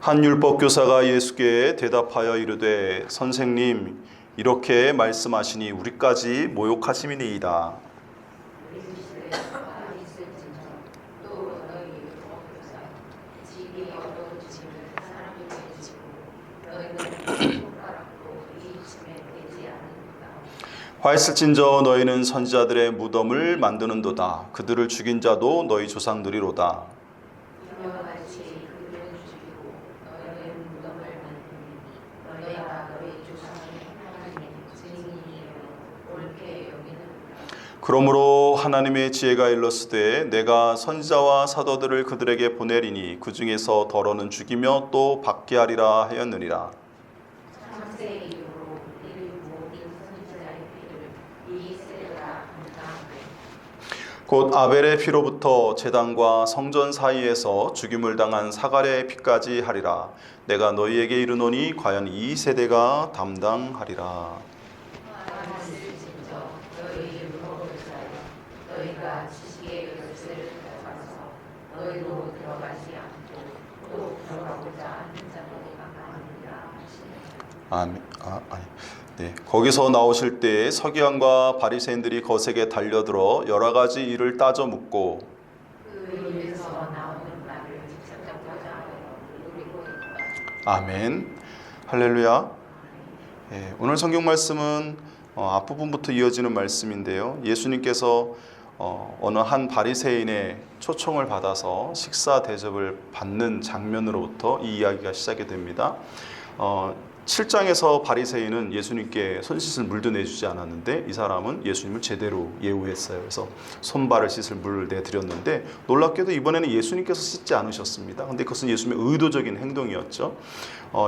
한 율법 교사가 예수께 대답하여 이르되 선생님 이렇게 말씀하시니 우리까지 모욕하심이니이다. 화 있을진저 너희는 선지자들의 무덤을 만드는도다. 그들을 죽인 자도 너희 조상들이로다. 그러므로 하나님의 지혜가 일렀으되 내가 선지자와 사도들을 그들에게 보내리니 그 중에서 더러는 죽이며 또 받게 하리라 하였느니라. 곧 아벨의 피로부터 제단과 성전 사이에서 죽임을 당한 사갈의 피까지 하리라. 내가 너희에게 이르노니 과연 이 세대가 담당하리라. 너희가 지식의 열쇠를 가져서 너희로 들어가지 않고 또 들어가고자 하는 자들이 많으리라 하시니라. 네, 거기서 나오실 때 서기관과 바리새인들이 거세게 달려들어 여러 가지 일을 따져 묻고 그 일에서 나오는 말을 직접 잡고자 하여 노리고 있다. 아멘. 할렐루야. 네, 오늘 성경 말씀은 앞부분부터 이어지는 말씀인데요. 예수님께서 어느 한 바리새인의 초청을 받아서 식사 대접을 받는 장면으로부터 이 이야기가 시작이 됩니다. 7장에서 바리새인은 예수님께 손 씻을 물도 내주지 않았는데 이 사람은 예수님을 제대로 예우했어요. 그래서 손발을 씻을 물을 내드렸는데 놀랍게도 이번에는 예수님께서 씻지 않으셨습니다. 근데 그것은 예수님의 의도적인 행동이었죠.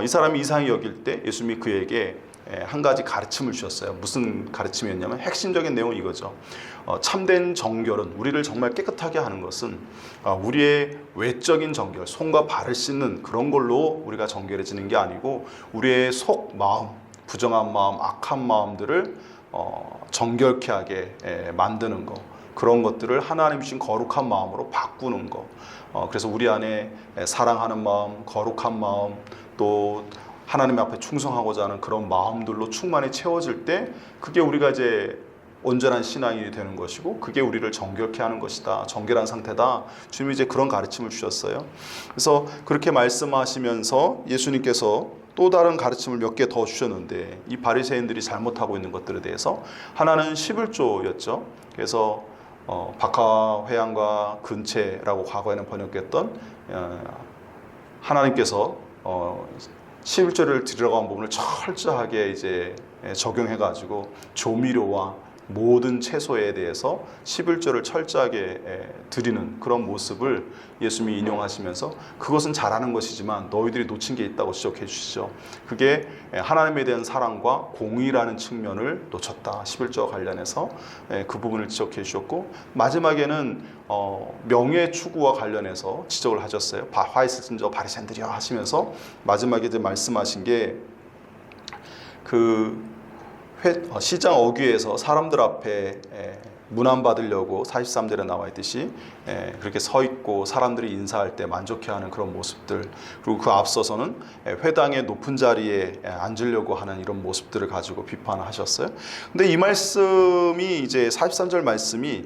이 사람이 이상히 여길 때 예수님이 그에게 한 가지 가르침을 주셨어요. 무슨 가르침이었냐면 핵심적인 내용은 이거죠. 참된 정결은, 우리를 정말 깨끗하게 하는 것은 우리의 외적인 정결, 손과 발을 씻는 그런 걸로 우리가 정결해지는 게 아니고 우리의 속 마음, 부정한 마음, 악한 마음들을 정결케 하게 만드는 것, 그런 것들을 하나님 주신 거룩한 마음으로 바꾸는 것. 그래서 우리 안에 사랑하는 마음, 거룩한 마음, 또 하나님 앞에 충성하고자 하는 그런 마음들로 충만히 채워질 때 그게 우리가 이제 온전한 신앙인이 되는 것이고 그게 우리를 정결케 하는 것이다. 정결한 상태다. 주님이 이제 그런 가르침을 주셨어요. 그래서 그렇게 말씀하시면서 예수님께서 또 다른 가르침을 몇 개 더 주셨는데 이 바리새인들이 잘못하고 있는 것들에 대해서 하나는 11조였죠. 그래서 박하회양과 근체라고 과거에는 번역했던 하나님께서 11조를 들어간 부분을 철저하게 이제 적용해가지고 조미료와 모든 채소에 대해서 11조를 철저하게 드리는 그런 모습을 예수님이 인용하시면서 그것은 잘하는 것이지만 너희들이 놓친 게 있다고 지적해 주시죠. 그게 하나님에 대한 사랑과 공의라는 측면을 놓쳤다. 11조와 관련해서 그 부분을 지적해 주셨고 마지막에는 명예 추구와 관련해서 지적을 하셨어요. 화 있을진저 바리새인들이여 하시면서 마지막에 이제 말씀하신 게 시장 어귀에서 사람들 앞에 문안받으려고 43절에 나와 있듯이 그렇게 서 있고 사람들이 인사할 때 만족해하는 그런 모습들, 그리고 그 앞서서는 회당의 높은 자리에 앉으려고 하는 이런 모습들을 가지고 비판하셨어요. 근데 이 말씀이 이제 43절 말씀이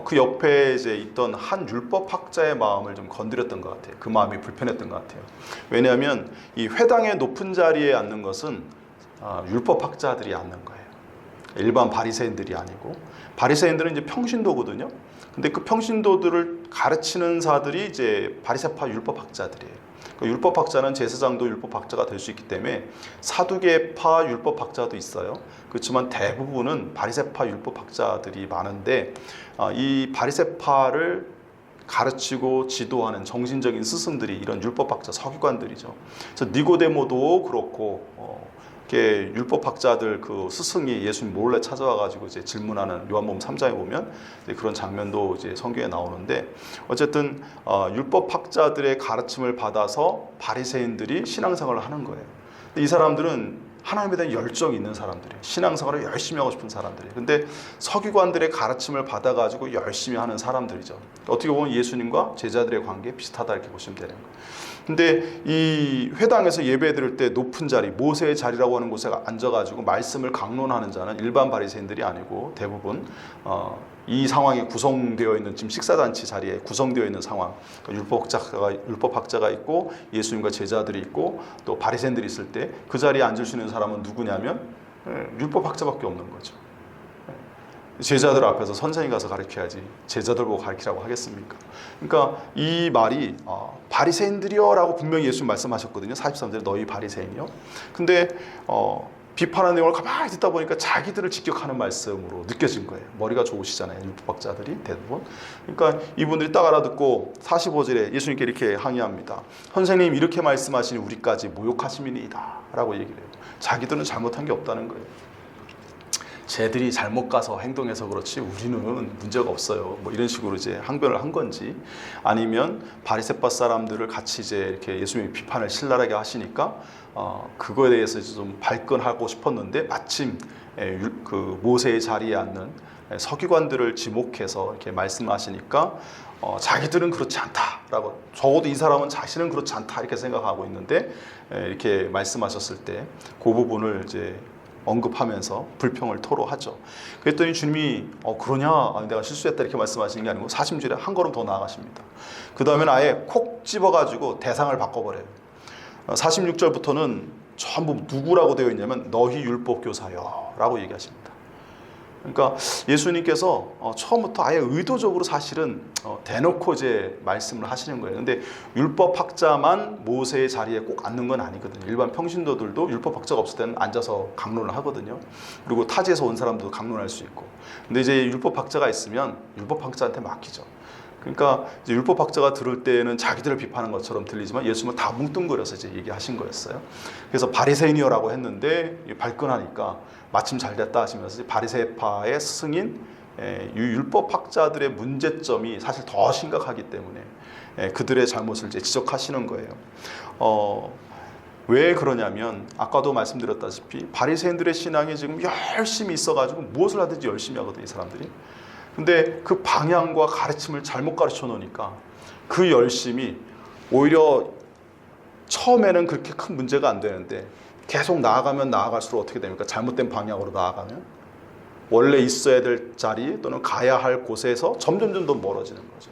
그 옆에 이제 있던 한 율법학자의 마음을 좀 건드렸던 것 같아요. 그 마음이 불편했던 것 같아요. 왜냐하면 이 회당의 높은 자리에 앉는 것은 율법학자들이 앉는 거예요. 일반 바리새인들이 아니고 바리새인들은 이제 평신도거든요. 근데 그 평신도들을 가르치는 자들이 이제 바리새파 율법학자들이에요. 그 율법학자는 제사장도 율법학자가 될 수 있기 때문에 사두개파 율법학자도 있어요. 그렇지만 대부분은 바리새파 율법학자들이 많은데 이 바리새파를 가르치고 지도하는 정신적인 스승들이 이런 율법학자, 서기관들이죠. 그래서 니고데모도 그렇고 율법학자들 그 스승이 예수님 몰래 찾아와가지고 이제 질문하는 요한복음 3장에 보면 그런 장면도 이제 성경에 나오는데 어쨌든 율법학자들의 가르침을 받아서 바리새인들이 신앙생활을 하는 거예요. 이 사람들은 하나님에 대한 열정이 있는 사람들이에요. 신앙생활을 열심히 하고 싶은 사람들이에요. 근데 서기관들의 가르침을 받아가지고 열심히 하는 사람들이죠. 어떻게 보면 예수님과 제자들의 관계 비슷하다 이렇게 보시면 되는 거예요. 근데 이 회당에서 예배 드릴 때 높은 자리, 모세의 자리라고 하는 곳에 앉아가지고 말씀을 강론하는 자는 일반 바리새인들이 아니고 대부분 이 상황이 구성되어 있는 지금 식사잔치 자리에 구성되어 있는 상황, 율법학자가 있고 예수님과 제자들이 있고 또 바리새인들이 있을 때 그 자리에 앉을 수 있는 사람은 누구냐면 율법학자밖에 없는 거죠. 제자들 앞에서 선생님 가서 가르쳐야지 제자들 보고 가르치라고 하겠습니까? 그러니까 이 말이 바리새인들이여 라고 분명히 예수님 말씀하셨거든요. 43절에 너희 바리새인이요. 근데 비판하는 내용을 가만히 듣다 보니까 자기들을 직격하는 말씀으로 느껴진 거예요. 머리가 좋으시잖아요. 율법학자들이 대부분. 그러니까 이분들이 딱 알아듣고 45절에 예수님께 이렇게 항의합니다. 선생님 이렇게 말씀하시니 우리까지 모욕하심이니이다 라고 얘기를 해요. 자기들은 잘못한 게 없다는 거예요. 쟤들이 잘못 가서 행동해서 그렇지 우리는 문제가 없어요. 뭐 이런 식으로 이제 항변을 한 건지, 아니면 바리새파 사람들을 같이 이제 이렇게 예수님의 비판을 신랄하게 하시니까 그거에 대해서 좀 발끈하고 싶었는데 마침 그 모세의 자리에 앉는 서기관들을 지목해서 이렇게 말씀하시니까 자기들은 그렇지 않다라고, 적어도 이 사람은 자신은 그렇지 않다 이렇게 생각하고 있는데 이렇게 말씀하셨을 때 그 부분을 이제 언급하면서 불평을 토로하죠. 그랬더니 주님이 그러냐? 내가 실수했다 이렇게 말씀하시는 게 아니고 40절에 한 걸음 더 나아가십니다. 그 다음에는 아예 콕 집어가지고 대상을 바꿔버려요. 46절부터는 전부 누구라고 되어 있냐면 너희 율법교사여 라고 얘기하십니다. 그러니까 예수님께서 처음부터 아예 의도적으로 사실은 대놓고 이제 말씀을 하시는 거예요. 근데 율법학자만 모세의 자리에 꼭 앉는 건 아니거든요. 일반 평신도들도 율법학자가 없을 때는 앉아서 강론을 하거든요. 그리고 타지에서 온 사람도 강론할 수 있고. 근데 이제 율법학자가 있으면 율법학자한테 맡기죠. 그러니까 이제 율법학자가 들을 때는 자기들을 비판하는 것처럼 들리지만 예수님은 다 뭉뚱그려서 이제 얘기하신 거였어요. 그래서 바리새인이여라고 했는데 발끈하니까 마침 잘 됐다 하시면서 바리새파의 스승인 율법학자들의 문제점이 사실 더 심각하기 때문에 그들의 잘못을 이제 지적하시는 거예요. 왜 그러냐면 아까도 말씀드렸다시피 바리새인들의 신앙이 지금 열심히 있어가지고 무엇을 하든지 열심히 하거든요, 이 사람들이. 근데 그 방향과 가르침을 잘못 가르쳐 놓으니까 그 열심이 오히려 처음에는 그렇게 큰 문제가 안 되는데 계속 나아가면 나아갈수록 어떻게 됩니까? 잘못된 방향으로 나아가면 원래 있어야 될 자리 또는 가야 할 곳에서 점점 더 멀어지는 거죠.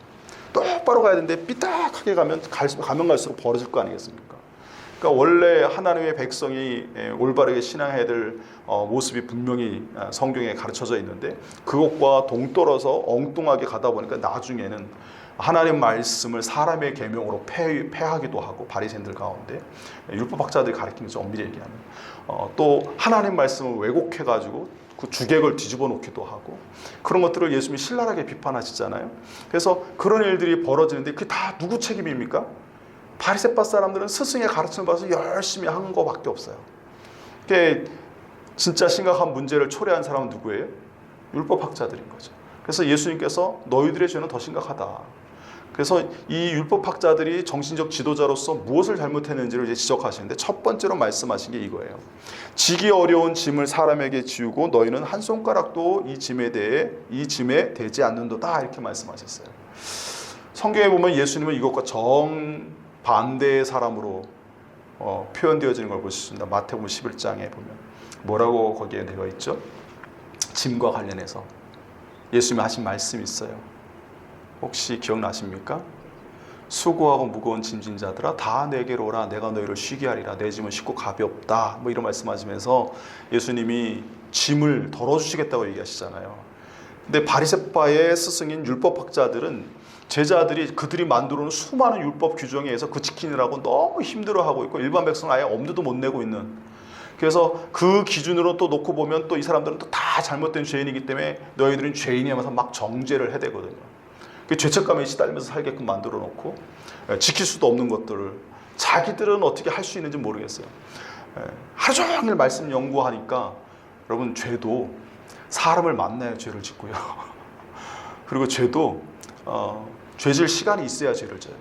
똑바로 가야 되는데 삐딱하게 가면 갈수록 벌어질 거 아니겠습니까? 그러니까 원래 하나님의 백성이 올바르게 신앙해야 될 모습이 분명히 성경에 가르쳐져 있는데 그것과 동떨어서 엉뚱하게 가다 보니까 나중에는 하나님 말씀을 사람의 계명으로 폐하기도 하고, 바리새인들 가운데 율법학자들이 가르치는 것을 엄밀히 얘기하면 또 하나님 말씀을 왜곡해가지고 그 주객을 뒤집어 놓기도 하고, 그런 것들을 예수님이 신랄하게 비판하시잖아요. 그래서 그런 일들이 벌어지는데 그게 다 누구 책임입니까? 바리새파 사람들은 스승의 가르침을 받아서 열심히 한 거밖에 없어요. 그게 진짜 심각한 문제를 초래한 사람은 누구예요? 율법학자들인 거죠. 그래서 예수님께서 너희들의 죄는 더 심각하다. 그래서 이 율법학자들이 정신적 지도자로서 무엇을 잘못했는지를 이제 지적하시는데 첫 번째로 말씀하신 게 이거예요. 지기 어려운 짐을 사람에게 지우고 너희는 한 손가락도 이 짐에 대지 않는도다 이렇게 말씀하셨어요. 성경에 보면 예수님은 이것과 정반대의 사람으로 표현되어지는 걸 볼 수 있습니다. 마태복음 11장에 보면 뭐라고 거기에 되어 있죠? 짐과 관련해서 예수님이 하신 말씀이 있어요. 혹시 기억나십니까? 수고하고 무거운 짐진 자들아 다 내게로 오라 내가 너희를 쉬게 하리라 내 짐은 쉽고 가볍다 뭐 이런 말씀하시면서 예수님이 짐을 덜어주시겠다고 얘기하시잖아요. 근데 바리새파의 스승인 율법학자들은 제자들이 그들이 만들어 놓은 수많은 율법 규정에 의해서 그 지키느라고 너무 힘들어하고 있고 일반 백성은 아예 엄두도 못 내고 있는, 그래서 그 기준으로 또 놓고 보면 또 이 사람들은 또 다 잘못된 죄인이기 때문에 너희들은 죄인이 하면서 막 정죄를 해대거든요. 죄책감에 시달리면서 살게끔 만들어 놓고 지킬 수도 없는 것들을 자기들은 어떻게 할 수 있는지 모르겠어요. 하루 종일 말씀 연구하니까 여러분 죄도 사람을 만나야 죄를 짓고요. 그리고 죄도 죄질 시간이 있어야 죄를 져요.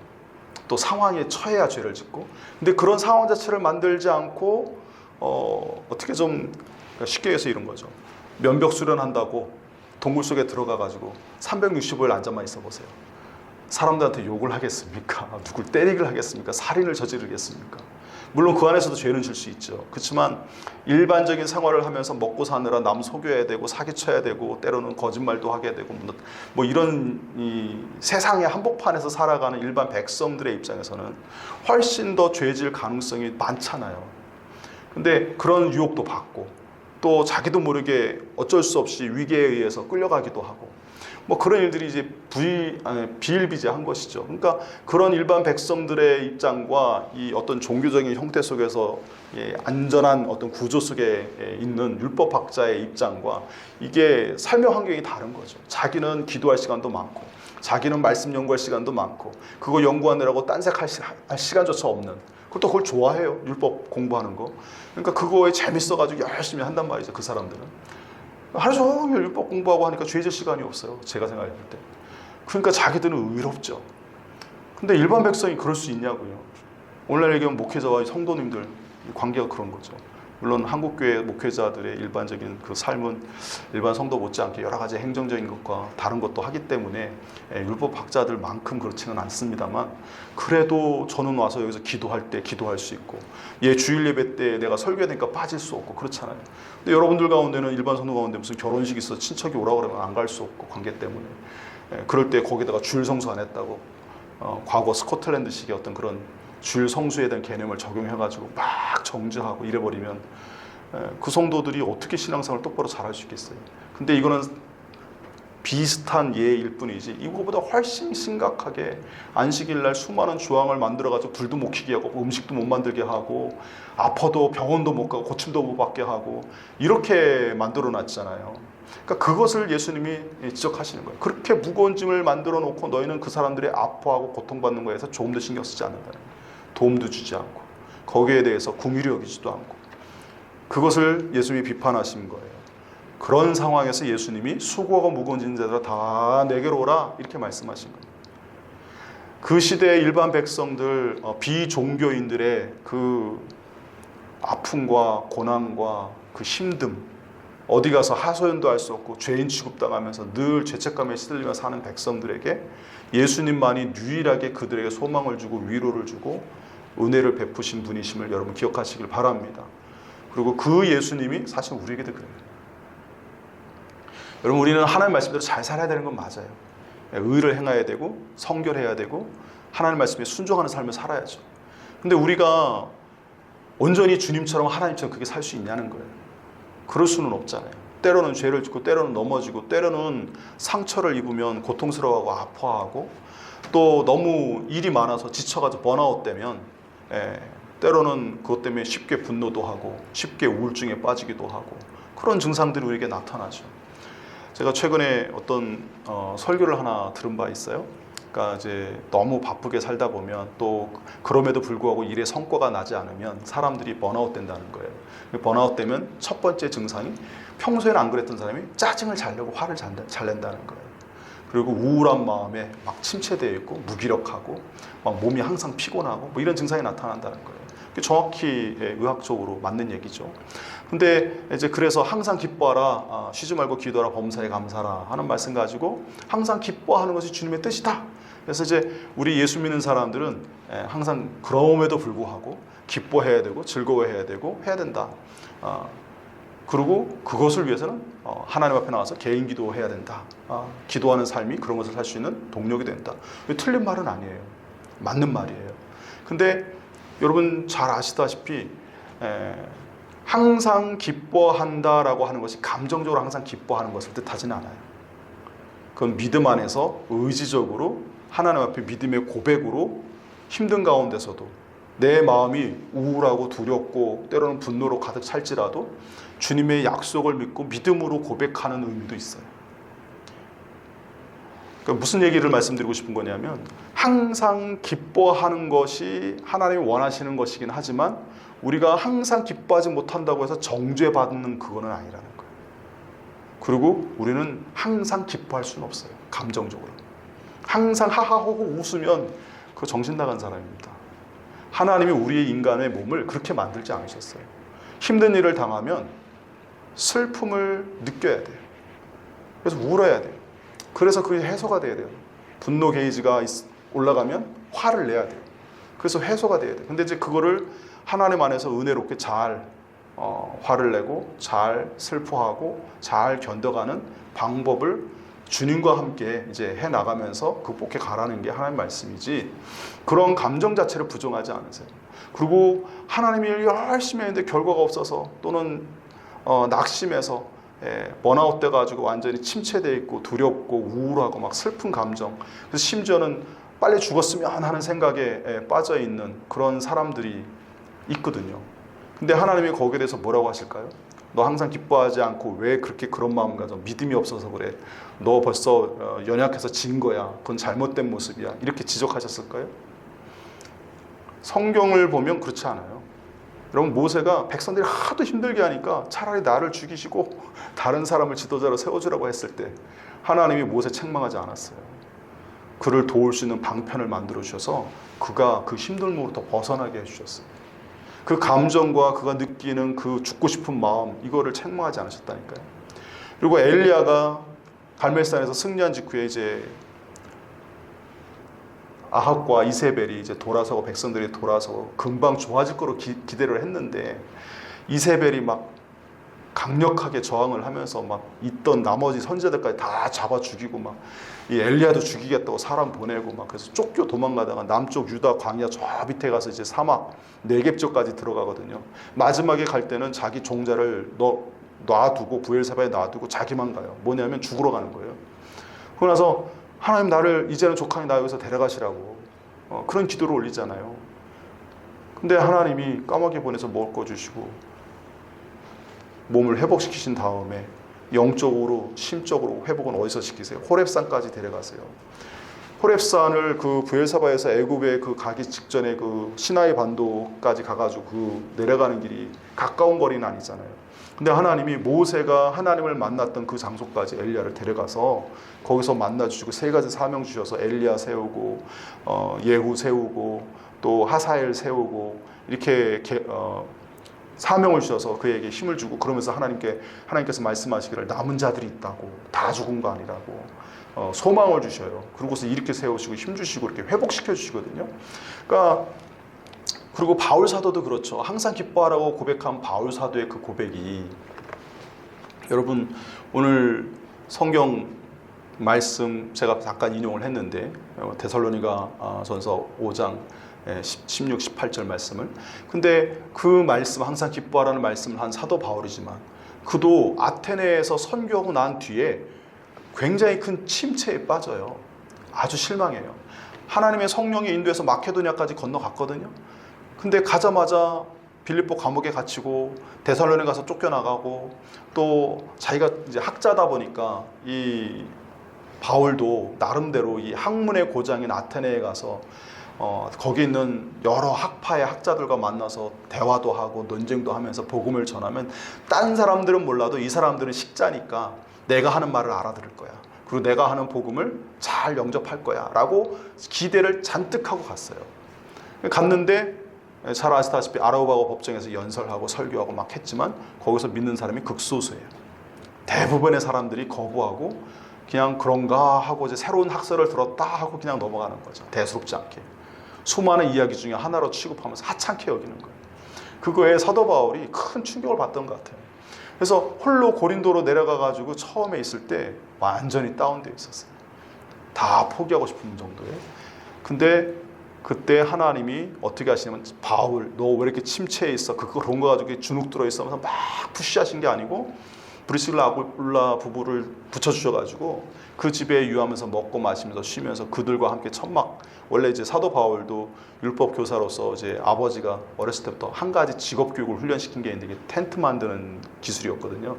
또 상황에 처해야 죄를 짓고, 근데 그런 상황 자체를 만들지 않고 어떻게 좀 쉽게 해서 이런 거죠. 면벽 수련한다고 동굴 속에 들어가가지고 365일 앉아만 있어 보세요. 사람들한테 욕을 하겠습니까? 누굴 때리기를 하겠습니까? 살인을 저지르겠습니까? 물론 그 안에서도 죄는 질 수 있죠. 그렇지만 일반적인 생활을 하면서 먹고 사느라 남 속여야 되고 사기쳐야 되고 때로는 거짓말도 하게 되고 뭐 이런 이 세상의 한복판에서 살아가는 일반 백성들의 입장에서는 훨씬 더 죄질 가능성이 많잖아요. 근데 그런 유혹도 받고 또 자기도 모르게 어쩔 수 없이 위계에 의해서 끌려가기도 하고 뭐 그런 일들이 이제 비일비재한 것이죠. 그러니까 그런 일반 백성들의 입장과 이 어떤 종교적인 형태 속에서 안전한 어떤 구조 속에 있는 율법학자의 입장과 이게 삶의 환경이 다른 거죠. 자기는 기도할 시간도 많고 자기는 말씀 연구할 시간도 많고 그거 연구하느라고 딴색할 시간조차 없는, 그것도 그걸 좋아해요. 율법 공부하는 거. 그러니까 그거에 재밌어가지고 열심히 한단 말이죠. 그 사람들은 하루 종일 율법 공부하고 하니까 죄질 시간이 없어요. 제가 생각할 때. 그러니까 자기들은 의롭죠. 근데 일반 백성이 그럴 수 있냐고요. 오늘날 얘기하면 목회자와 성도님들 관계가 그런 거죠. 물론 한국교회 목회자들의 일반적인 그 삶은 일반 성도 못지않게 여러 가지 행정적인 것과 다른 것도 하기 때문에 율법학자들만큼 그렇지는 않습니다만, 그래도 저는 와서 여기서 기도할 때 기도할 수 있고 주일 예배 때 내가 설교해야 되니까 빠질 수 없고 그렇잖아요. 근데 여러분들 가운데는 일반 성도 가운데 무슨 결혼식 있어 친척이 오라고 그러면 안 갈 수 없고 관계 때문에 그럴 때 거기다가 줄 성수 안 했다고 과거 스코틀랜드식의 어떤 그런 줄 성수에 대한 개념을 적용해가지고 막 정죄하고 이래버리면 그 성도들이 어떻게 신앙생활을 똑바로 잘할 수 있겠어요. 근데 이거는 비슷한 예일 뿐이지 이거보다 훨씬 심각하게 안식일날 수많은 조항을 만들어가지고 불도 못 켜게 하고 음식도 못 만들게 하고 아파도 병원도 못 가고 고침도 못 받게 하고 이렇게 만들어놨잖아요. 그러니까 그것을 예수님이 지적하시는 거예요. 그렇게 무거운 짐을 만들어 놓고 너희는 그 사람들이 아파하고 고통받는 거에서 조금 더 신경 쓰지 않는다는 거예요. 도움도 주지 않고 거기에 대해서 긍휼히 여기지도 않고 그것을 예수님이 비판하신 거예요. 그런 상황에서 예수님이 수고하고 무거운 짐 자들아 다 내게로 오라 이렇게 말씀하신 겁니다. 그 시대의 일반 백성들, 비종교인들의 그 아픔과 고난과 그 힘듦, 어디 가서 하소연도 할 수 없고 죄인 취급당하면서 늘 죄책감에 시들리며 사는 백성들에게 예수님만이 유일하게 그들에게 소망을 주고 위로를 주고 은혜를 베푸신 분이심을 여러분 기억하시길 바랍니다. 그리고 그 예수님이 사실 우리에게도 그래요. 여러분, 우리는 하나님 말씀대로 잘 살아야 되는 건 맞아요. 의를 행해야 되고 성결해야 되고 하나님 말씀에 순종하는 삶을 살아야죠. 근데 우리가 온전히 주님처럼 하나님처럼 그렇게 살 수 있냐는 거예요. 그럴 수는 없잖아요. 때로는 죄를 짓고 때로는 넘어지고 때로는 상처를 입으면 고통스러워하고 아파하고 또 너무 일이 많아서 지쳐가지고 번아웃 되면 때로는 그것 때문에 쉽게 분노도 하고 쉽게 우울증에 빠지기도 하고 그런 증상들이 우리에게 나타나죠. 제가 최근에 어떤 설교를 하나 들은 바 있어요. 그러니까 이제 너무 바쁘게 살다 보면 또 그럼에도 불구하고 일에 성과가 나지 않으면 사람들이 번아웃 된다는 거예요. 번아웃 되면 첫 번째 증상이 평소에는 안 그랬던 사람이 짜증을 잘 내고 화를 잘 낸다는 거예요. 그리고 우울한 마음에 막 침체되어 있고 무기력하고 막 몸이 항상 피곤하고 뭐 이런 증상이 나타난다는 거예요. 정확히 의학적으로 맞는 얘기죠. 근데 이제 그래서 항상 기뻐하라, 쉬지 말고 기도하라, 범사에 감사하라 하는 말씀 가지고 항상 기뻐하는 것이 주님의 뜻이다. 그래서 이제 우리 예수 믿는 사람들은 항상 그럼에도 불구하고 기뻐해야 되고 즐거워해야 되고 해야 된다. 그리고 그것을 위해서는 하나님 앞에 나와서 개인 기도해야 된다. 기도하는 삶이 그런 것을 살 수 있는 동력이 된다. 틀린 말은 아니에요. 맞는 말이에요. 근데 여러분 잘 아시다시피 항상 기뻐한다라고 하는 것이 감정적으로 항상 기뻐하는 것을 뜻하지는 않아요. 그건 믿음 안에서 의지적으로 하나님 앞에 믿음의 고백으로 힘든 가운데서도 내 마음이 우울하고 두렵고 때로는 분노로 가득 찰지라도 주님의 약속을 믿고 믿음으로 고백하는 의미도 있어요. 그러니까 무슨 얘기를 말씀드리고 싶은 거냐면 항상 기뻐하는 것이 하나님이 원하시는 것이긴 하지만 우리가 항상 기뻐하지 못한다고 해서 정죄받는 그거는 아니라는 거예요. 그리고 우리는 항상 기뻐할 수는 없어요. 감정적으로. 항상 하하호호 웃으면 그거 정신 나간 사람입니다. 하나님이 우리의 인간의 몸을 그렇게 만들지 않으셨어요. 힘든 일을 당하면 슬픔을 느껴야 돼요. 그래서 울어야 돼요. 그래서 그게 해소가 돼야 돼요. 분노 게이지가 올라가면 화를 내야 돼요. 그래서 해소가 돼야 돼요. 근데 이제 그거를 하나님 안에서 은혜롭게 잘 화를 내고 잘 슬퍼하고 잘 견뎌가는 방법을 주님과 함께 이제 해 나가면서 극복해 가라는 게 하나님 말씀이지, 그런 감정 자체를 부정하지 않으세요. 그리고 하나님이 열심히 했는데 결과가 없어서, 또는 낙심해서 번아웃 돼가지고 완전히 침체돼 있고 두렵고 우울하고 막 슬픈 감정, 그래서 심지어는 빨리 죽었으면 하는 생각에 빠져 있는 그런 사람들이 있거든요. 근데 하나님이 거기에 대해서 뭐라고 하실까요? 너 항상 기뻐하지 않고 왜 그렇게 그런 마음 가져? 믿음이 없어서 그래. 너 벌써 연약해서 진 거야. 그건 잘못된 모습이야. 이렇게 지적하셨을까요? 성경을 보면 그렇지 않아요. 여러분, 모세가 백성들이 하도 힘들게 하니까 차라리 나를 죽이시고 다른 사람을 지도자로 세워주라고 했을 때 하나님이 모세 책망하지 않았어요. 그를 도울 수 있는 방편을 만들어 주셔서 그가 그 힘듦으로부터 벗어나게 해주셨어요. 그 감정과 그가 느끼는 그 죽고 싶은 마음, 이거를 책망하지 않으셨다니까요. 그리고 엘리야가 갈멜산에서 승리한 직후에 이제 아합과 이세벨이 이제 돌아서고 백성들이 돌아서 금방 좋아질 거로 기대를 했는데, 이세벨이 막 강력하게 저항을 하면서 막 있던 나머지 선지자들까지 다 잡아 죽이고, 막 이 엘리야도 죽이겠다고 사람 보내고, 막 그래서 쫓겨 도망가다가 남쪽 유다 광야 저 밑에 가서 이제 사막 네겝지역까지 들어가거든요. 마지막에 갈 때는 자기 종자를 놔두고, 부엘세바에 놔두고 자기만 가요. 뭐냐면 죽으러 가는 거예요. 그러고 나서 하나님, 나를 이제는 족하니 나 여기서 데려가시라고 그런 기도를 올리잖아요. 근데 하나님이 까마귀 보내서 먹을 거 주시고 몸을 회복시키신 다음에 영적으로 심적으로 회복은 어디서 시키세요? 호렙산까지 데려가세요. 호렙산을 그 부엘사바에서 애굽에 그 가기 직전에 그 시나이 반도까지 가가지고 그 내려가는 길이 가까운 거리는 아니잖아요. 근데 하나님이 모세가 하나님을 만났던 그 장소까지 엘리야를 데려가서 거기서 만나주시고 3가지 사명 주셔서 엘리야 세우고 예후 세우고 또 하사엘 세우고 이렇게 사명을 주셔서 그에게 힘을 주고, 그러면서 하나님께서 말씀하시기를 남은 자들이 있다고, 다 죽은 거 아니라고 소망을 주셔요. 그러고서 이렇게 세우시고 힘 주시고 이렇게 회복시켜 주시거든요. 그러니까 그리고 바울 사도도 그렇죠. 항상 기뻐하라고 고백한 바울 사도의 그 고백이, 여러분 오늘 성경 말씀 제가 잠깐 인용을 했는데 데살로니가 전서 5장 16, 18절 말씀을, 근데 그 말씀, 항상 기뻐하라는 말씀을 한 사도 바울이지만 그도 아테네에서 선교하고 난 뒤에 굉장히 큰 침체에 빠져요. 아주 실망해요. 하나님의 성령이 인도해서 마케도니아까지 건너갔거든요. 근데 가자마자 빌립보 감옥에 갇히고 데살로니가 가서 쫓겨나가고, 또 자기가 이제 학자다 보니까 이 바울도 나름대로 이 학문의 고장인 아테네에 가서 거기 있는 여러 학파의 학자들과 만나서 대화도 하고 논쟁도 하면서 복음을 전하면 딴 사람들은 몰라도 이 사람들은 식자니까 내가 하는 말을 알아들을 거야. 그리고 내가 하는 복음을 잘 영접할 거야 라고 기대를 잔뜩 하고 갔어요. 갔는데 잘 아시다시피 아라우바고 법정에서 연설하고 설교하고 막 했지만 거기서 믿는 사람이 극소수예요. 대부분의 사람들이 거부하고 그냥 그런가 하고 이제 새로운 학설을 들었다 하고 그냥 넘어가는 거죠. 대수롭지 않게. 수많은 이야기 중에 하나로 취급하면서 하찮게 여기는 거예요. 그거에 사도 바울이 큰 충격을 받던 것 같아요. 그래서 홀로 고린도로 내려가가지고 처음에 있을 때 완전히 다운되어 있었어요. 다 포기하고 싶은 정도에. 근데 그때 하나님이 어떻게 하시냐면, 바울 너 왜 이렇게 침체해 있어? 그런 거 가지고 주눅 들어 있으면서 막 푸시하신 게 아니고 브리스길라 아굴라 부부를 붙여주셔가지고 그 집에 유하면서 먹고 마시면서 쉬면서 그들과 함께 천막, 원래 이제 사도 바울도 율법 교사로서 이제 아버지가 어렸을 때부터 한 가지 직업 교육을 훈련시킨 게 있는데 이게 텐트 만드는 기술이었거든요.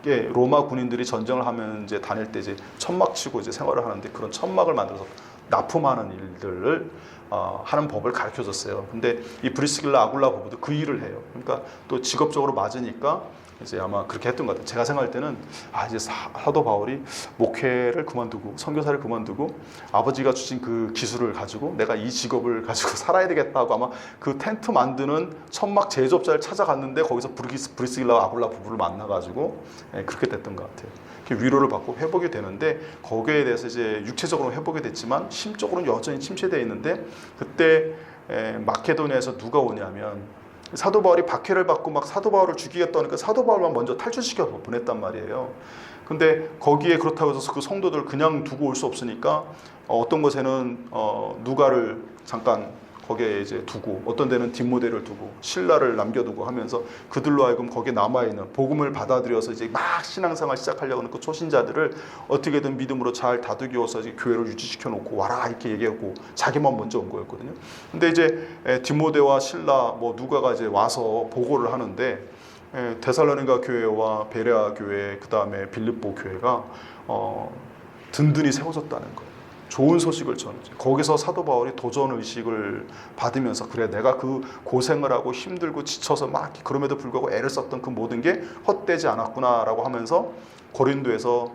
이게 로마 군인들이 전쟁을 하면 이제 다닐 때 이제 천막 치고 이제 생활을 하는데, 그런 천막을 만들어서 납품하는 일들을 하는 법을 가르쳐줬어요. 근데 이 브리스길라 아굴라 부부도 그 일을 해요. 그러니까 또 직업적으로 맞으니까 이제 아마 그렇게 했던 것 같아요. 제가 생각할 때는 이제 사도 바울이 목회를 그만두고 선교사를 그만두고 아버지가 주신 그 기술을 가지고 내가 이 직업을 가지고 살아야 되겠다고 아마 그 텐트 만드는 천막 제조업자를 찾아갔는데 거기서 브리스길라 아굴라 부부를 만나가지고 그렇게 됐던 것 같아요. 위로를 받고 회복이 되는데 거기에 대해서 이제 육체적으로 회복이 됐지만 심적으로는 여전히 침체되어 있는데 그때 마케도니아에서 누가 오냐면 사도 바울이 박해를 받고 막 사도 바울을 죽이겠다 하니까 사도 바울만 먼저 탈출시켜 보냈단 말이에요. 근데 거기에 그렇다고 해서 그 성도들 그냥 두고 올 수 없으니까 어떤 곳에는 누가를 잠깐 거기에 이제 두고 어떤 데는 디모데를 두고 신라를 남겨두고 하면서 그들로 하여금 거기에 남아있는 복음을 받아들여서 이제 막 신앙생활 시작하려고 하는 그 초신자들을 어떻게든 믿음으로 잘 다독여서 이제 교회를 유지시켜 놓고 와라 이렇게 얘기하고 자기만 먼저 온 거였거든요. 근데 이제 디모데와 신라 뭐 누가가 이제 와서 보고를 하는데 데살로니가 교회와 베레아 교회 그 다음에 빌립보 교회가 든든히 세워졌다는 거예요. 좋은 소식을 전하죠. 거기서 사도 바울이 도전의식을 받으면서 그래 내가 그 고생을 하고 힘들고 지쳐서 막 그럼에도 불구하고 애를 썼던 그 모든 게 헛되지 않았구나라고 하면서 고린도에서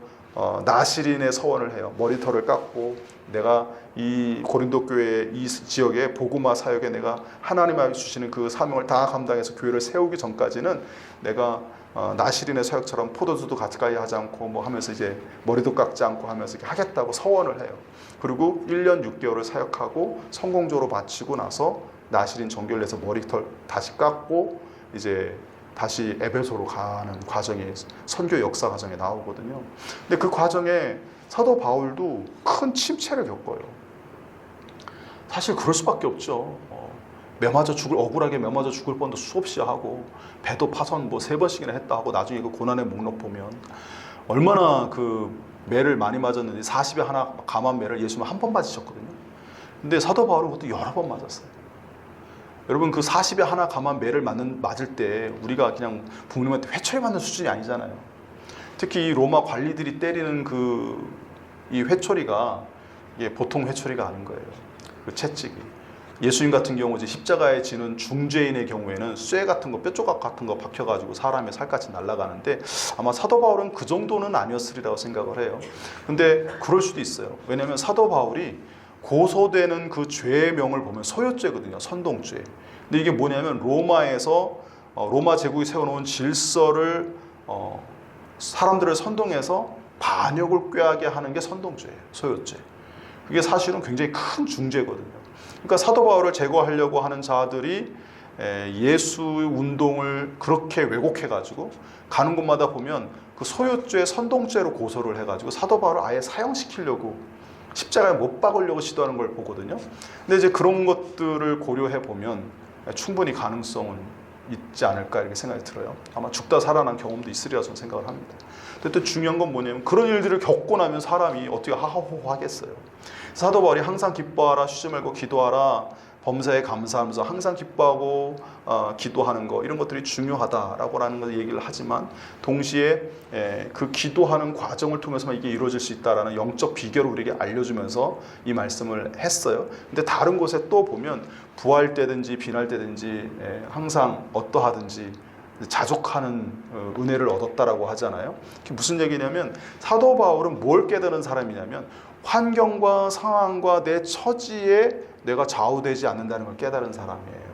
나시린의 서원을 해요. 머리털을 깎고 내가 이 고린도 교회 이 지역의 복음화 사역에 내가 하나님이 주시는 그 사명을 다 감당해서 교회를 세우기 전까지는 내가 나시린의 사역처럼 포도주도 가까이 하지 않고 뭐 하면서 이제 머리도 깎지 않고 하면서 이렇게 하겠다고 서원을 해요. 그리고 1년 6개월을 사역하고 성공적으로 마치고 나서 나시린 정결내서 머리털 다시 깎고 이제 다시 에베소로 가는 과정이 선교 역사 과정에 나오거든요. 근데 그 과정에 사도 바울도 큰 침체를 겪어요. 사실 그럴 수밖에 없죠. 억울하게 매 맞아 죽을 뻔도 수없이 하고 배도 파손 뭐 3번씩이나 했다 하고 나중에 그 고난의 목록 보면 얼마나 그 매를 많이 맞았는지 40에 하나 감한 매를 예수님은 한 번 맞으셨거든요. 근데 사도 바울은 그것도 여러 번 맞았어요. 여러분 그 40에 하나 감한 매를 맞을 때 우리가 그냥 부모님한테 회초리 맞는 수준이 아니잖아요. 특히 이 로마 관리들이 때리는 이 회초리가 이게 보통 회초리가 아닌 거예요. 그 채찍이. 예수님 같은 경우 이제 십자가에 지는 중죄인의 경우에는 쇠 같은 거, 뼈조각 같은 거 박혀가지고 사람의 살갗이 날아가는데 아마 사도 바울은 그 정도는 아니었으리라고 생각을 해요. 근데 그럴 수도 있어요. 왜냐하면 사도 바울이 고소되는 그 죄의 명을 보면 소요죄거든요. 선동죄. 근데 이게 뭐냐면 로마에서 로마 제국이 세워놓은 질서를 사람들을 선동해서 반역을 꾀하게 하는 게 선동죄예요. 소요죄. 그게 사실은 굉장히 큰 중죄거든요. 그러니까 사도 바울을 제거하려고 하는 자들이 예수 운동을 그렇게 왜곡해가지고 가는 곳마다 보면 그 소유죄, 선동죄로 고소를 해가지고 사도 바울을 아예 사형시키려고 십자가에 못 박으려고 시도하는 걸 보거든요. 근데 이제 그런 것들을 고려해 보면 충분히 가능성은 있지 않을까 이렇게 생각이 들어요. 아마 죽다 살아난 경험도 있으리라 저는 생각을 합니다. 근데 또 중요한 건 뭐냐면 그런 일들을 겪고 나면 사람이 어떻게 하하호호 하겠어요. 사도 바울이 항상 기뻐하라, 쉬지 말고 기도하라, 범사에 감사하면서 항상 기뻐하고 기도하는 거 이런 것들이 중요하다라고 하는 걸 얘기를 하지만 동시에 그 기도하는 과정을 통해서만 이게 이루어질 수 있다라는 영적 비결을 우리에게 알려주면서 이 말씀을 했어요. 근데 다른 곳에 또 보면 부할 때든지 비날 때든지 항상 어떠하든지 자족하는 은혜를 얻었다라고 하잖아요. 그게 무슨 얘기냐면 사도 바울은 뭘 깨달은 사람이냐면 환경과 상황과 내 처지에 내가 좌우되지 않는다는 걸 깨달은 사람이에요.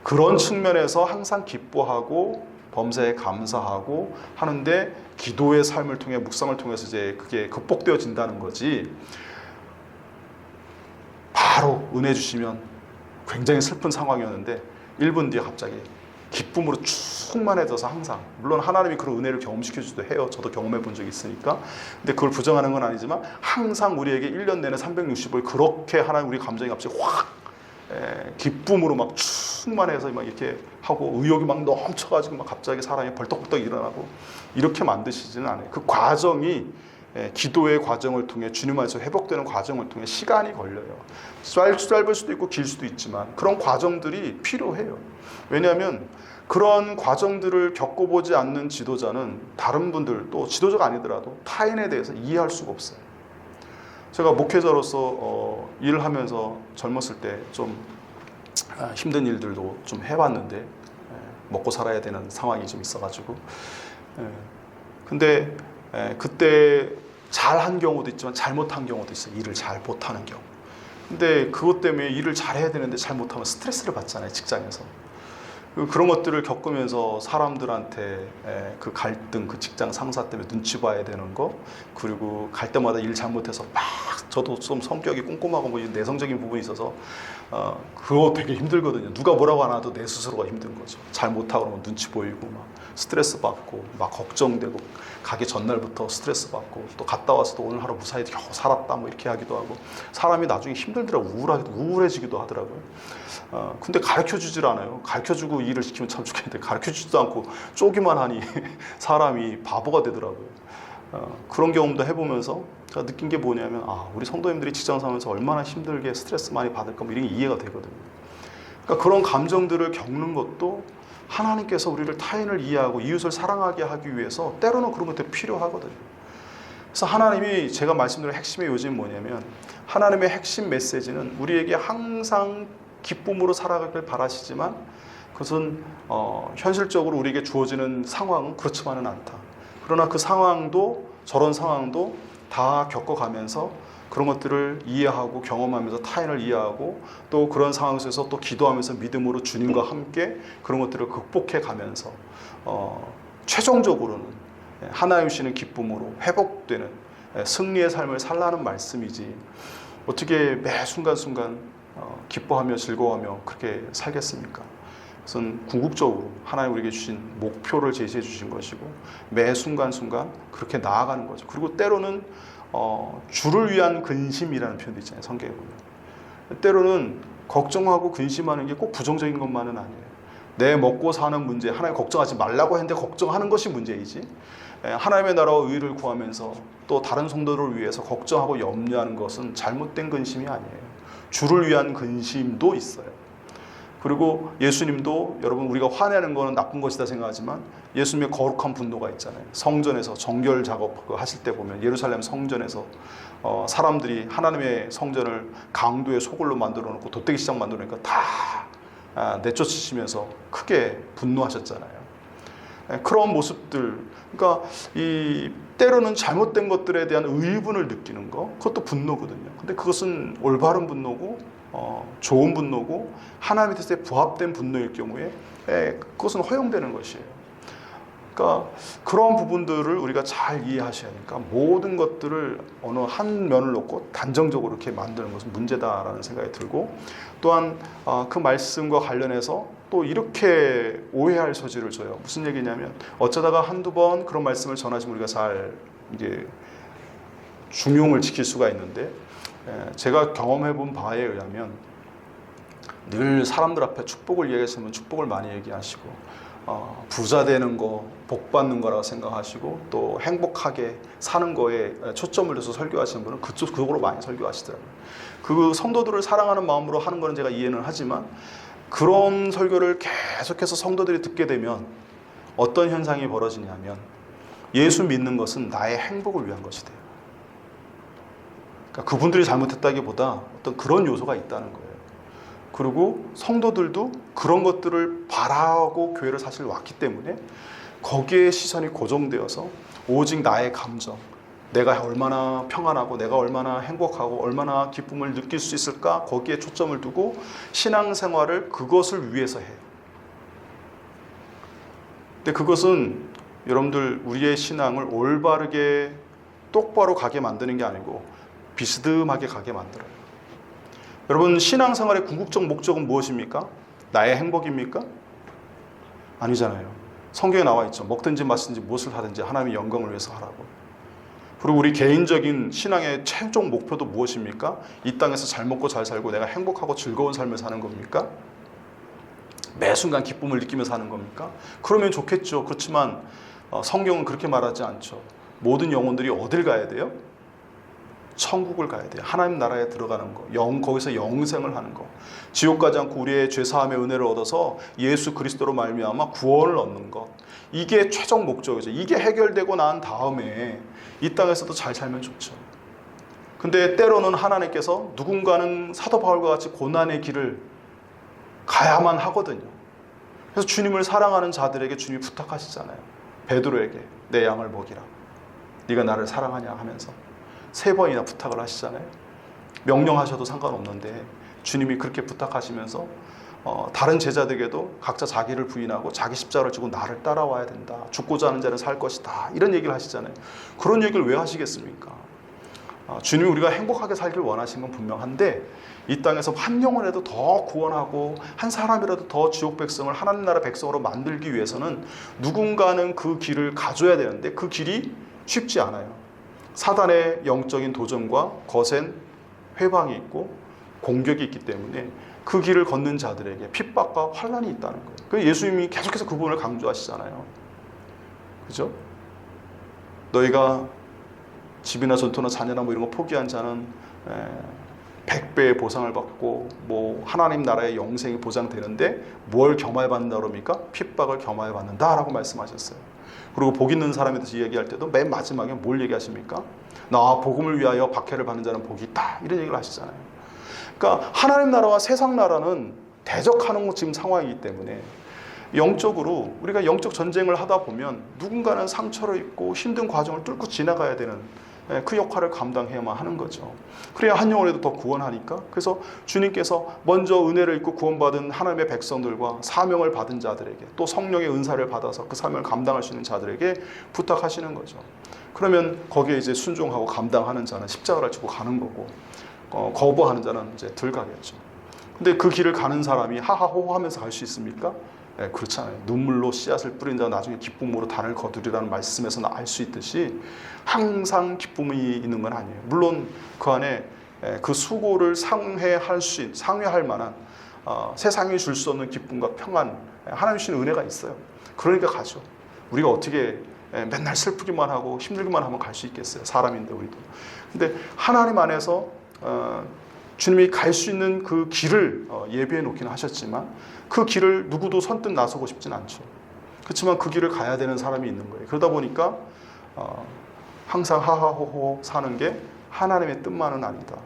그런 측면에서 항상 기뻐하고 범사에 감사하고 하는데 기도의 삶을 통해 묵상을 통해서 이제 그게 극복되어진다는 거지. 바로 은혜 주시면 굉장히 슬픈 상황이었는데 1분 뒤에 갑자기 기쁨으로 충만해져서 항상 물론 하나님이 그런 은혜를 경험시켜주기도 해요. 저도 경험해 본 적이 있으니까. 근데 그걸 부정하는 건 아니지만 항상 우리에게 1년 내내 360을 그렇게 하나님 우리 감정이 갑자기 확 기쁨으로 막 충만해서 막 이렇게 하고 의욕이 막 넘쳐가지고 막 갑자기 사람이 벌떡벌떡 일어나고 이렇게 만드시지는 않아요. 그 과정이 기도의 과정을 통해 주님 안에서 회복되는 과정을 통해 시간이 걸려요. 짧을 수도 있고 길 수도 있지만 그런 과정들이 필요해요. 왜냐하면 그런 과정들을 겪어보지 않는 지도자는 다른 분들 또 지도자가 아니더라도 타인에 대해서 이해할 수가 없어요. 제가 목회자로서 일을 하면서 젊었을 때 좀 힘든 일들도 좀 해봤는데 먹고 살아야 되는 상황이 좀 있어가지고 근데 그때 잘한 경우도 있지만 잘못한 경우도 있어요. 일을 잘 못하는 경우. 근데 그것 때문에 일을 잘해야 되는데 잘 못하면 스트레스를 받잖아요. 직장에서. 그런 것들을 겪으면서 사람들한테 그 갈등, 그 직장 상사 때문에 눈치 봐야 되는 거, 그리고 갈 때마다 일 잘못해서 막 저도 좀 성격이 꼼꼼하고 뭐 내성적인 부분이 있어서 그거 되게 힘들거든요. 누가 뭐라고 안 해도 내 스스로가 힘든 거죠. 잘 못하고 그러면 눈치 보이고 막 스트레스 받고 막 걱정되고 가기 전날부터 스트레스 받고 또 갔다 와서도 오늘 하루 무사히 겨우 살았다 뭐 이렇게 하기도 하고 사람이 나중에 힘들더라고 우울해지기도 하더라고요. 근데 가르쳐주질 않아요. 가르쳐주고 일을 시키면 참 좋겠는데 가르쳐주지도 않고 쪼기만 하니 사람이 바보가 되더라고요. 그런 경험도 해보면서 제가 느낀 게 뭐냐면 우리 성도님들이 직장 생활하면서 얼마나 힘들게 스트레스 많이 받을까 뭐 이런 게 이해가 되거든요. 그러니까 그런 감정들을 겪는 것도 하나님께서 우리를 타인을 이해하고 이웃을 사랑하게 하기 위해서 때로는 그런 것들이 필요하거든요. 그래서 하나님이 제가 말씀드린 핵심의 요지는 뭐냐면 하나님의 핵심 메시지는 우리에게 항상 기쁨으로 살아가길 바라시지만 그것은 현실적으로 우리에게 주어지는 상황은 그렇지만은 않다. 그러나 그 상황도 저런 상황도 다 겪어가면서 그런 것들을 이해하고 경험하면서 타인을 이해하고 또 그런 상황 속에서 또 기도하면서 믿음으로 주님과 함께 그런 것들을 극복해 가면서 최종적으로는 하나님 주시는 기쁨으로 회복되는 승리의 삶을 살라는 말씀이지 어떻게 매 순간순간 기뻐하며 즐거워하며 그렇게 살겠습니까? 그것은 궁극적으로 하나님 우리에게 주신 목표를 제시해 주신 것이고 매 순간순간 그렇게 나아가는 거죠. 그리고 때로는 주를 위한 근심이라는 표현도 있잖아요. 성경에 보면. 때로는 걱정하고 근심하는 게 꼭 부정적인 것만은 아니에요. 내 먹고 사는 문제, 하나님 걱정하지 말라고 했는데 걱정하는 것이 문제이지 하나님의 나라와 의를 구하면서 또 다른 성도들을 위해서 걱정하고 염려하는 것은 잘못된 근심이 아니에요. 주를 위한 근심도 있어요. 그리고 예수님도 여러분 우리가 화내는 거는 나쁜 것이다 생각하지만 예수님의 거룩한 분노가 있잖아요. 성전에서 정결 작업 하실 때 보면 예루살렘 성전에서 사람들이 하나님의 성전을 강도의 소굴로 만들어 놓고 돗대기 시장 만들어 놓으니까 다 내쫓으시면서 크게 분노하셨잖아요. 그런 모습들, 그러니까 이 때로는 잘못된 것들에 대한 의분을 느끼는 거, 그것도 분노거든요. 근데 그것은 올바른 분노고 좋은 분노고 하나님의 뜻에 부합된 분노일 경우에 그것은 허용되는 것이에요. 그러니까 그런 부분들을 우리가 잘 이해하셔야 하니까 모든 것들을 어느 한 면을 놓고 단정적으로 이렇게 만드는 것은 문제다라는 생각이 들고 또한 그 말씀과 관련해서 또 이렇게 오해할 소지를 줘요. 무슨 얘기냐면 어쩌다가 한두 번 그런 말씀을 전하시면 우리가 잘 이게 중용을 지킬 수가 있는데 제가 경험해 본 바에 의하면 늘 사람들 앞에 축복을 얘기하시면 축복을 많이 얘기하시고 부자 되는 거, 복 받는 거라고 생각하시고 또 행복하게 사는 거에 초점을 둬서 설교하시는 분은 그쪽으로 많이 설교하시더라고요. 그 성도들을 사랑하는 마음으로 하는 거는 제가 이해는 하지만 그런 설교를 계속해서 성도들이 듣게 되면 어떤 현상이 벌어지냐면 예수 믿는 것은 나의 행복을 위한 것이 돼요. 그러니까 그분들이 잘못했다기보다 어떤 그런 요소가 있다는 거예요. 그리고 성도들도 그런 것들을 바라고 교회를 사실 왔기 때문에 거기에 시선이 고정되어서 오직 나의 감정, 내가 얼마나 평안하고 내가 얼마나 행복하고 얼마나 기쁨을 느낄 수 있을까 거기에 초점을 두고 신앙생활을 그것을 위해서 해요. 근데 그것은 여러분들 우리의 신앙을 올바르게 똑바로 가게 만드는 게 아니고 비스듬하게 가게 만들어요. 여러분 신앙생활의 궁극적 목적은 무엇입니까? 나의 행복입니까? 아니잖아요. 성경에 나와 있죠. 먹든지 마시든지 무엇을 하든지 하나님의 영광을 위해서 하라고. 그리고 우리 개인적인 신앙의 최종 목표도 무엇입니까? 이 땅에서 잘 먹고 잘 살고 내가 행복하고 즐거운 삶을 사는 겁니까? 매 순간 기쁨을 느끼며 사는 겁니까? 그러면 좋겠죠. 그렇지만 성경은 그렇게 말하지 않죠. 모든 영혼들이 어딜 가야 돼요? 천국을 가야 돼요. 하나님 나라에 들어가는 거, 거기서 영생을 하는 거. 지옥 가지 않고 우리의 죄사함의 은혜를 얻어서 예수 그리스도로 말미암아 구원을 얻는 것. 이게 최종 목적이죠. 이게 해결되고 난 다음에 이 땅에서도 잘 살면 좋죠. 근데 때로는 하나님께서 누군가는 사도 바울과 같이 고난의 길을 가야만 하거든요. 그래서 주님을 사랑하는 자들에게 주님이 부탁하시잖아요. 베드로에게 내 양을 먹이라. 네가 나를 사랑하냐 하면서 3번이나 부탁을 하시잖아요. 명령하셔도 상관없는데 주님이 그렇게 부탁하시면서 다른 제자들에게도 각자 자기를 부인하고 자기 십자가를 지고 나를 따라와야 된다. 죽고자 하는 자는 살 것이다. 이런 얘기를 하시잖아요. 그런 얘기를 왜 하시겠습니까? 주님이 우리가 행복하게 살길 원하시는 건 분명한데 이 땅에서 한 영혼이라도 더 구원하고 한 사람이라도 더 지옥 백성을 하나님 나라 백성으로 만들기 위해서는 누군가는 그 길을 가져야 되는데 그 길이 쉽지 않아요. 사단의 영적인 도전과 거센 회방이 있고 공격이 있기 때문에 그 길을 걷는 자들에게 핍박과 환난이 있다는 거예요. 그래서 예수님이 계속해서 그 부분을 강조하시잖아요. 그죠? 너희가 집이나 전토나 자녀나 뭐 이런 거 포기한 자는 100배의 보상을 받고 뭐 하나님 나라의 영생이 보장되는데 뭘 겸하여 받는다 그럽니까? 핍박을 겸하여 받는다라고 말씀하셨어요. 그리고 복 있는 사람에 대해서 이야기할 때도 맨 마지막에 뭘 얘기하십니까? 나 복음을 위하여 박해를 받는 자는 복이 있다. 이런 얘기를 하시잖아요. 그러니까 하나님 나라와 세상 나라는 대적하는 지금 상황이기 때문에 영적으로 우리가 영적 전쟁을 하다 보면 누군가는 상처를 입고 힘든 과정을 뚫고 지나가야 되는 그 역할을 감당해야만 하는 거죠. 그래야 한 영혼에도 더 구원하니까. 그래서 주님께서 먼저 은혜를 입고 구원받은 하나님의 백성들과 사명을 받은 자들에게 또 성령의 은사를 받아서 그 사명을 감당할 수 있는 자들에게 부탁하시는 거죠. 그러면 거기에 이제 순종하고 감당하는 자는 십자가를 지고 가는 거고 거부하는 자는 이제 들어가겠죠. 근데 그 길을 가는 사람이 하하호호 하면서 갈 수 있습니까? 네, 그렇잖아요. 눈물로 씨앗을 뿌린 자가 나중에 기쁨으로 단을 거두리라는 말씀에서는 알 수 있듯이 항상 기쁨이 있는 건 아니에요. 물론 그 안에 그 수고를 상회할 만한 세상이 줄 수 없는 기쁨과 평안, 하나님 주시는 은혜가 있어요. 그러니까 가죠. 우리가 어떻게 맨날 슬프기만 하고 힘들기만 하면 갈 수 있겠어요. 사람인데 우리도. 근데 하나님 안에서 주님이 갈 수 있는 그 길을 예비해 놓기는 하셨지만 그 길을 누구도 선뜻 나서고 싶진 않죠. 그렇지만 그 길을 가야 되는 사람이 있는 거예요. 그러다 보니까 항상 하하호호 사는 게 하나님의 뜻만은 아니다.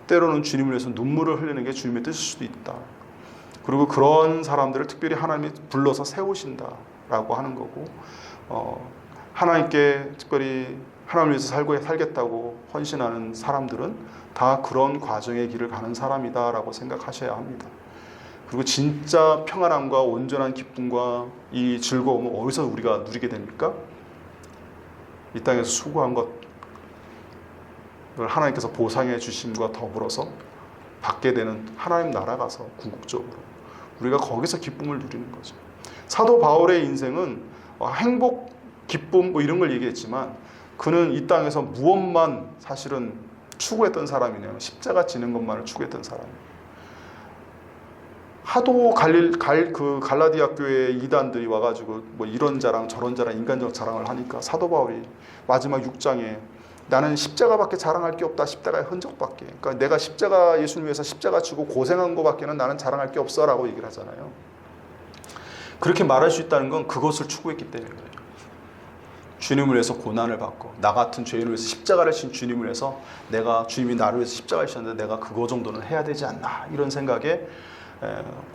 때로는 주님을 위해서 눈물을 흘리는 게 주님의 뜻일 수도 있다. 그리고 그런 사람들을 특별히 하나님이 불러서 세우신다라고 하는 거고 하나님께 특별히 하나님을 위해서 살겠다고 헌신하는 사람들은 다 그런 과정의 길을 가는 사람이다라고 생각하셔야 합니다. 그리고 진짜 평안함과 온전한 기쁨과 이 즐거움은 어디서 우리가 누리게 됩니까? 이 땅에서 수고한 것을 하나님께서 보상해 주심과 더불어서 받게 되는 하나님 나라 가서 궁극적으로 우리가 거기서 기쁨을 누리는 거죠. 사도 바울의 인생은 행복, 기쁨 뭐 이런 걸 얘기했지만 그는 이 땅에서 무엇만 사실은 추구했던 사람이네요. 십자가 지는 것만을 추구했던 사람이에요. 하도 갈라디아 교회 이단들이 와가지고 뭐 이런 자랑 저런 자랑 인간적 자랑을 하니까 사도 바울이 마지막 6장에 나는 십자가밖에 자랑할 게 없다. 십자가의 흔적밖에. 그러니까 내가 십자가 예수님 위해서 십자가 지고 고생한 것밖에는 나는 자랑할 게 없어라고 얘기를 하잖아요. 그렇게 말할 수 있다는 건 그것을 추구했기 때문이에요. 주님을 위해서 고난을 받고 나 같은 죄인을 위해서 십자가를 진 주님을 위해서 주님이 나를 위해서 십자가를 지셨는데 내가 그거 정도는 해야 되지 않나 이런 생각에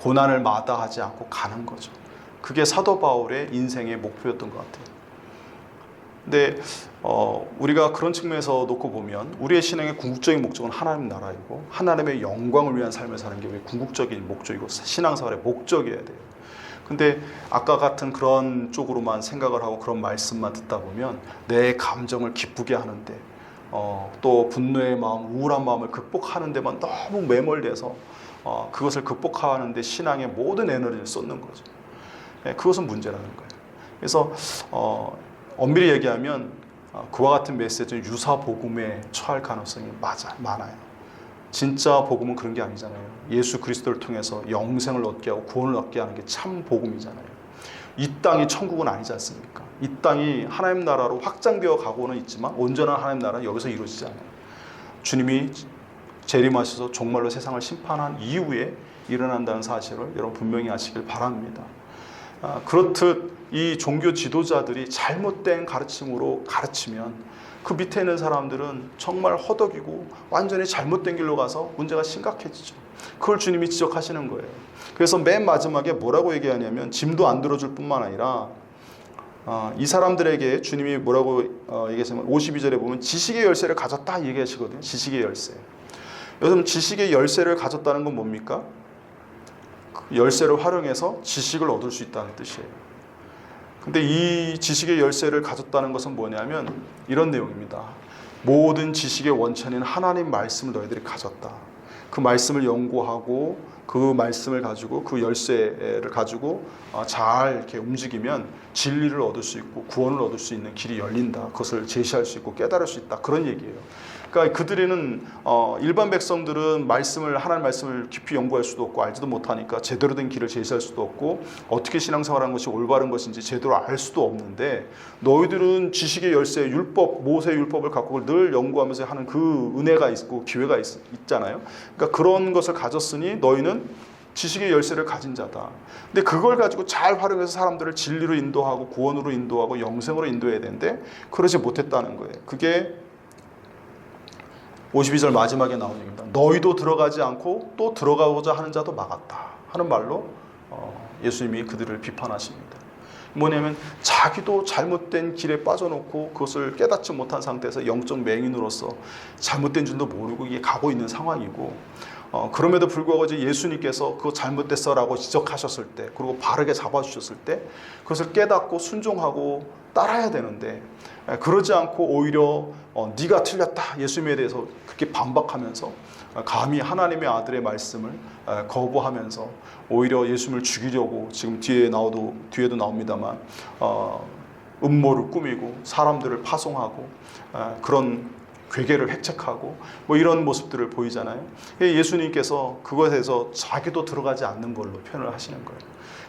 고난을 마다하지 않고 가는 거죠. 그게 사도 바울의 인생의 목표였던 것 같아요. 근데 우리가 그런 측면에서 놓고 보면 우리의 신앙의 궁극적인 목적은 하나님 나라이고 하나님의 영광을 위한 삶을 사는 게 우리의 궁극적인 목적이고 신앙생활의 목적이어야 돼요. 근데 아까 같은 그런 쪽으로만 생각을 하고 그런 말씀만 듣다 보면 내 감정을 기쁘게 하는데 또 분노의 마음, 우울한 마음을 극복하는 데만 너무 매몰돼서 그것을 극복하는 데 신앙의 모든 에너지를 쏟는 거죠. 그것은 문제라는 거예요. 그래서 엄밀히 얘기하면 그와 같은 메시지는 유사복음에 처할 가능성이 많아요. 진짜 복음은 그런 게 아니잖아요. 예수 그리스도를 통해서 영생을 얻게 하고 구원을 얻게 하는 게 참 복음이잖아요. 이 땅이 천국은 아니지 않습니까? 이 땅이 하나님 나라로 확장되어 가고는 있지만 온전한 하나님 나라는 여기서 이루어지지 않아요. 주님이 재림하셔서 정말로 세상을 심판한 이후에 일어난다는 사실을 여러분 분명히 아시길 바랍니다. 그렇듯 이 종교 지도자들이 잘못된 가르침으로 가르치면 그 밑에 있는 사람들은 정말 허덕이고 완전히 잘못된 길로 가서 문제가 심각해지죠. 그걸 주님이 지적하시는 거예요. 그래서 맨 마지막에 뭐라고 얘기하냐면 짐도 안 들어줄 뿐만 아니라 이 사람들에게 주님이 뭐라고 얘기하시냐면 52절에 보면 지식의 열쇠를 가졌다 얘기하시거든요. 지식의 열쇠. 여러분 지식의 열쇠를 가졌다는 건 뭡니까? 그 열쇠를 활용해서 지식을 얻을 수 있다는 뜻이에요. 근데 이 지식의 열쇠를 가졌다는 것은 뭐냐면 이런 내용입니다. 모든 지식의 원천인 하나님 말씀을 너희들이 가졌다. 그 말씀을 연구하고 그 말씀을 가지고 그 열쇠를 가지고 잘 이렇게 움직이면 진리를 얻을 수 있고 구원을 얻을 수 있는 길이 열린다. 그것을 제시할 수 있고 깨달을 수 있다. 그런 얘기예요. 그러니까 그들은 일반 백성들은 하나님 말씀을 깊이 연구할 수도 없고 알지도 못하니까 제대로 된 길을 제시할 수도 없고 어떻게 신앙생활하는 것이 올바른 것인지 제대로 알 수도 없는데 너희들은 지식의 열쇠 율법, 모세의 율법을 갖고 늘 연구하면서 하는 그 은혜가 있고 기회가 있잖아요. 그러니까 그런 것을 가졌으니 너희는 지식의 열쇠를 가진 자다. 근데 그걸 가지고 잘 활용해서 사람들을 진리로 인도하고 구원으로 인도하고 영생으로 인도해야 되는데 그러지 못했다는 거예요. 그게 52절 마지막에 나오는 얘기입니다. 너희도 들어가지 않고 또 들어가고자 하는 자도 막았다 하는 말로 예수님이 그들을 비판하십니다. 뭐냐면 자기도 잘못된 길에 빠져놓고 그것을 깨닫지 못한 상태에서 영적 맹인으로서 잘못된 줄도 모르고 이게 가고 있는 상황이고 그럼에도 불구하고 이제 예수님께서 그거 잘못됐어라고 지적하셨을 때 그리고 바르게 잡아주셨을 때 그것을 깨닫고 순종하고 따라야 되는데 그러지 않고 오히려 네가 틀렸다 예수님에 대해서 그렇게 반박하면서 감히 하나님의 아들의 말씀을 거부하면서 오히려 예수님을 죽이려고 지금 뒤에도 나옵니다만 음모를 꾸미고 사람들을 파송하고 그런 괴계를 획책하고 뭐 이런 모습들을 보이잖아요. 예수님께서 그것에 대해서 자기도 들어가지 않는 걸로 표현을 하시는 거예요.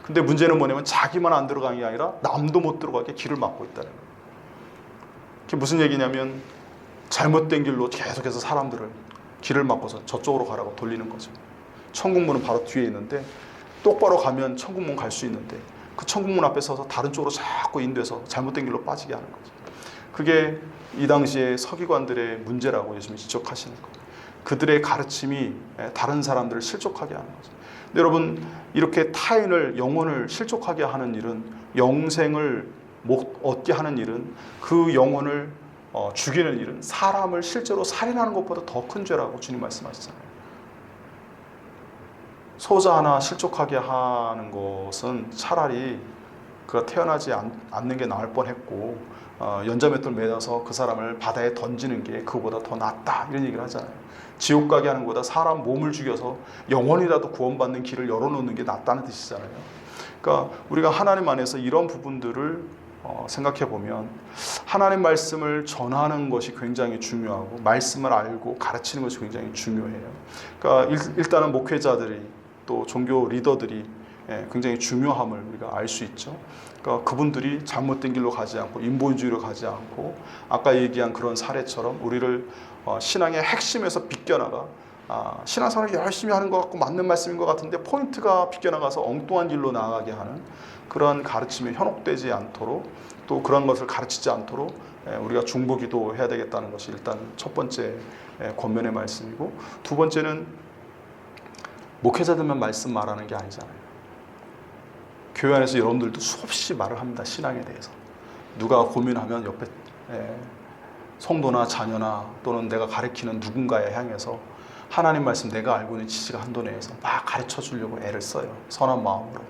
근데 문제는 뭐냐면 자기만 안 들어간 게 아니라 남도 못 들어가게 길을 막고 있다는 거예요. 그게 무슨 얘기냐면 잘못된 길로 계속해서 사람들을 길을 막고서 저쪽으로 가라고 돌리는 거죠. 천국문은 바로 뒤에 있는데 똑바로 가면 천국문 갈 수 있는데 그 천국문 앞에 서서 다른 쪽으로 자꾸 인도해서 잘못된 길로 빠지게 하는 거죠. 그게 이 당시에 서기관들의 문제라고 예수님이 지적하시는 거예요. 그들의 가르침이 다른 사람들을 실족하게 하는 거죠. 근데 여러분 이렇게 타인을 영혼을 실족하게 하는 일은 영생을 얻게 하는 일은 그 영혼을 죽이는 일은 사람을 실제로 살인하는 것보다 더 큰 죄라고 주님 말씀하시잖아요. 소자 하나 실족하게 하는 것은 차라리 그가 태어나지 않는 게 나을 뻔했고 연자맷돌 매어서 그 사람을 바다에 던지는 게 그거보다 더 낫다 이런 얘기를 하잖아요. 지옥 가게 하는 것보다 사람 몸을 죽여서 영원이라도 구원받는 길을 열어놓는 게 낫다는 뜻이잖아요. 그러니까 우리가 하나님 안에서 이런 부분들을 생각해 보면 하나님 말씀을 전하는 것이 굉장히 중요하고 말씀을 알고 가르치는 것이 굉장히 중요해요. 그러니까 일단은 목회자들이 또 종교 리더들이 굉장히 중요함을 우리가 알 수 있죠. 그러니까 그분들이 잘못된 길로 가지 않고 인본주의로 가지 않고 아까 얘기한 그런 사례처럼 우리를 신앙의 핵심에서 비껴나가 신앙생활을 열심히 하는 것 같고 맞는 말씀인 것 같은데 포인트가 비껴나가서 엉뚱한 길로 나아가게 하는 그런 가르침에 현혹되지 않도록 또 그런 것을 가르치지 않도록 우리가 중보기도해야 되겠다는 것이 일단 첫 번째 권면의 말씀이고 두 번째는 목회자들만 말씀 말하는 게 아니잖아요. 교회 안에서 여러분들도 수없이 말을 합니다. 신앙에 대해서. 누가 고민하면 옆에 성도나 자녀나 또는 내가 가르치는 누군가에 향해서 하나님 말씀 내가 알고 있는 지식 한도 내에서 막 가르쳐 주려고 애를 써요. 선한 마음으로.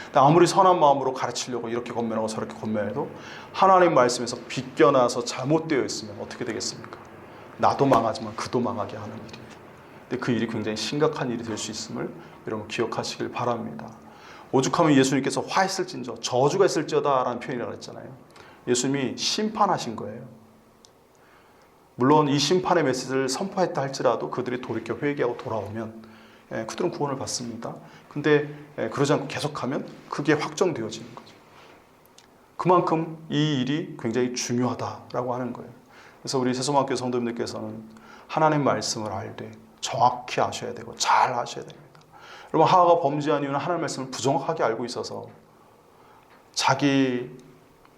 근데 아무리 선한 마음으로 가르치려고 이렇게 권면하고 저렇게 권면해도 하나님 말씀에서 비껴나서 잘못되어 있으면 어떻게 되겠습니까? 나도 망하지만 그도 망하게 하는 일이에요. 근데 그 일이 굉장히 심각한 일이 될 수 있음을 여러분 기억하시길 바랍니다. 오죽하면 예수님께서 화했을진저 저주가 있을지어다 라는 표현이라고 했잖아요. 예수님이 심판하신 거예요. 물론 이 심판의 메시지를 선포했다 할지라도 그들이 돌이켜 회개하고 돌아오면 그들은 구원을 받습니다. 근데 그러지 않고 계속하면 그게 확정되어지는 거죠. 그만큼 이 일이 굉장히 중요하다라고 하는 거예요. 그래서 우리 세소망학교 성도님들께서는 하나님 말씀을 알되 정확히 아셔야 되고 잘 아셔야 됩니다. 여러분 하하가 범죄한 이유는 하나님 말씀을 부정확하게 알고 있어서 자기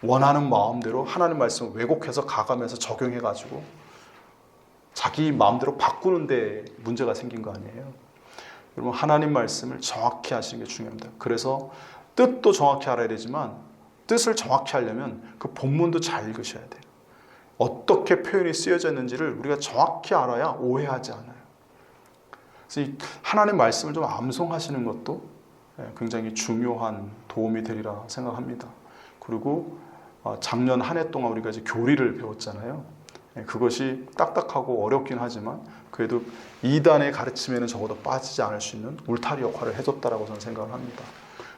원하는 마음대로 하나님 말씀을 왜곡해서 가감해서 적용해가지고 자기 마음대로 바꾸는데 문제가 생긴 거 아니에요. 여러분, 하나님 말씀을 정확히 하시는 게 중요합니다. 그래서 뜻도 정확히 알아야 되지만 뜻을 정확히 하려면 그 본문도 잘 읽으셔야 돼요. 어떻게 표현이 쓰여져 있는지를 우리가 정확히 알아야 오해하지 않아요. 그래서 이 하나님 말씀을 좀 암송하시는 것도 굉장히 중요한 도움이 되리라 생각합니다. 그리고 작년 한 해 동안 우리가 이제 교리를 배웠잖아요. 그것이 딱딱하고 어렵긴 하지만 그래도 이단의 가르침에는 적어도 빠지지 않을 수 있는 울타리 역할을 해줬다라고 저는 생각을 합니다.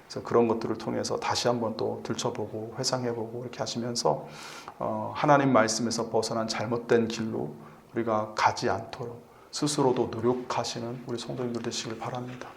그래서 그런 것들을 통해서 다시 한번 또 들춰보고 회상해보고 이렇게 하시면서 하나님 말씀에서 벗어난 잘못된 길로 우리가 가지 않도록 스스로도 노력하시는 우리 성도님들 되시길 바랍니다.